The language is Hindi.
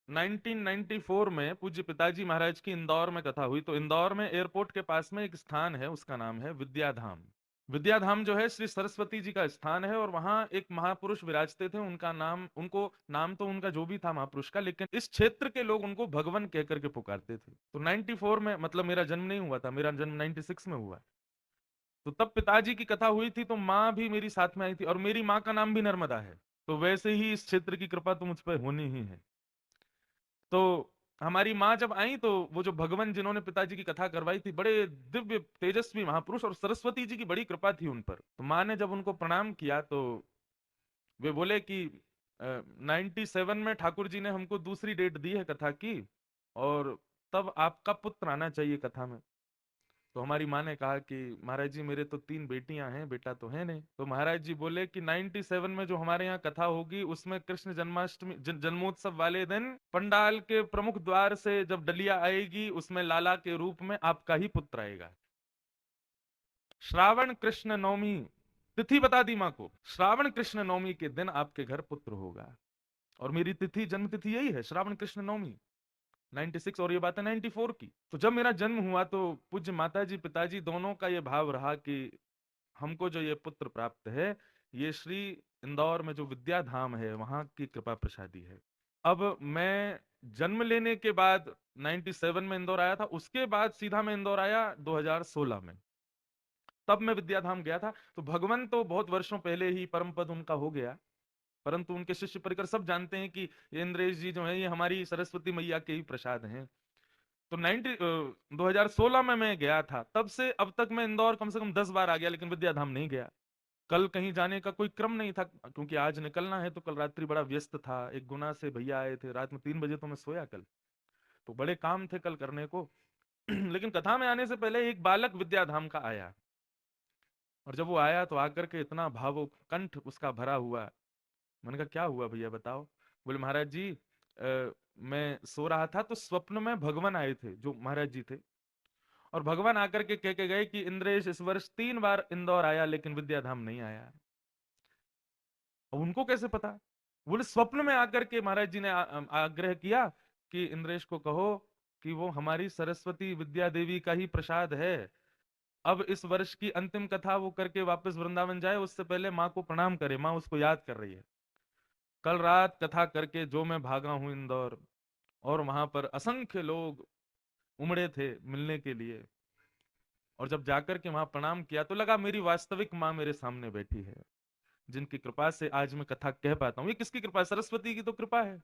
1994 में पूज्य पिताजी महाराज की इंदौर में कथा हुई। तो इंदौर में एयरपोर्ट के पास में एक स्थान है, उसका नाम है विद्याधाम। विद्याधाम जो है श्री सरस्वती जी का स्थान है, और वहां एक महापुरुष विराजते थे। उनका नाम, उनको नाम तो उनका जो भी था महापुरुष का, लेकिन इस क्षेत्र के लोग उनको भगवान कह करके पुकारते थे। तो 94 में, मतलब मेरा जन्म नहीं हुआ था, मेरा जन्म 96 में हुआ। तो तब पिताजी की कथा हुई थी, तो माँ भी मेरी साथ में आई थी, और मेरी माँ का नाम भी नर्मदा है। तो वैसे ही इस क्षेत्र की कृपा तो मुझ पर होनी ही है। तो हमारी माँ जब आई, तो वो जो भगवान जिन्होंने पिताजी की कथा करवाई थी, बड़े दिव्य तेजस्वी महापुरुष, और सरस्वती जी की बड़ी कृपा थी उन पर। तो माँ ने जब उनको प्रणाम किया, तो वे बोले कि 97 में ठाकुर जी ने हमको दूसरी डेट दी है कथा की, और तब आपका पुत्र आना चाहिए कथा में। तो हमारी माँ ने कहा कि महाराज जी, मेरे तो 3 बेटियां हैं, बेटा तो है नहीं। तो महाराज जी बोले कि 97 में जो हमारे यहाँ कथा होगी, उसमें कृष्ण जन्माष्टमी जन्मोत्सव वाले दिन पंडाल के प्रमुख द्वार से जब डलिया आएगी, उसमें लाला के रूप में आपका ही पुत्र आएगा। श्रावण कृष्ण नवमी तिथि बता दी माँ को, श्रावण कृष्ण नवमी के दिन आपके घर पुत्र होगा। और मेरी तिथि, जन्म तिथि यही है, श्रावण कृष्ण नवमी 96, और ये बात है 94 की। तो जब मेरा जन्म हुआ, तो पूज्य माताजी पिताजी दोनों का ये भाव रहा कि हमको जो ये पुत्र प्राप्त है, ये श्री इंदौर में जो विद्याधाम है, वहां की कृपा प्रसादी है। अब मैं जन्म लेने के बाद 97 में इंदौर आया था, उसके बाद सीधा मैं इंदौर आया 2016 में। तब मैं विद्याधाम गया था। तो भगवान तो बहुत वर्षों पहले ही परम पद उनका हो गया, परंतु उनके शिष्य परिकर सब जानते हैं कि ये इंद्रेश जी जो है, ये हमारी सरस्वती मैया के ही प्रसाद हैं। तो 2016 में मैं गया था, तब से अब तक मैं इंदौर कम से कम 10 बार आ गया, लेकिन विद्याधाम नहीं गया। कल कहीं जाने का कोई क्रम नहीं था, क्योंकि आज निकलना है। तो कल रात्रि बड़ा व्यस्त था, एक गुना से भैया आए थे, रात में 3 बजे तो मैं सोया कल। तो बड़े काम थे कल करने को। लेकिन कथा में आने से पहले एक बालक विद्याधाम का आया, और जब वो आया तो आकर के इतना भावुक उसका भरा हुआ। मैंने कहा क्या हुआ भैया बताओ। बोले महाराज जी, मैं सो रहा था, तो स्वप्न में भगवान आए थे, जो महाराज जी थे। और भगवान आकर के कह के गए कि इंद्रेश इस वर्ष 3 बार इंदौर आया, लेकिन विद्याधाम नहीं आया। अब उनको कैसे पता? बोले स्वप्न में आकर के महाराज जी ने आग्रह किया कि इंद्रेश को कहो कि वो हमारी सरस्वती विद्या देवी का ही प्रसाद है। अब इस वर्ष की अंतिम कथा वो करके वापस वृंदावन जाए, उससे पहले माँ को प्रणाम करे, माँ उसको याद कर रही है। कल रात कथा करके जो मैं भागा हूं इंदौर, और वहां पर असंख्य लोग उमड़े थे मिलने के लिए। और जब जाकर के वहां प्रणाम किया, तो लगा मेरी वास्तविक माँ मेरे सामने बैठी है, जिनकी कृपा से आज मैं कथा कह पाता हूँ। ये किसकी कृपा है? सरस्वती की तो कृपा है।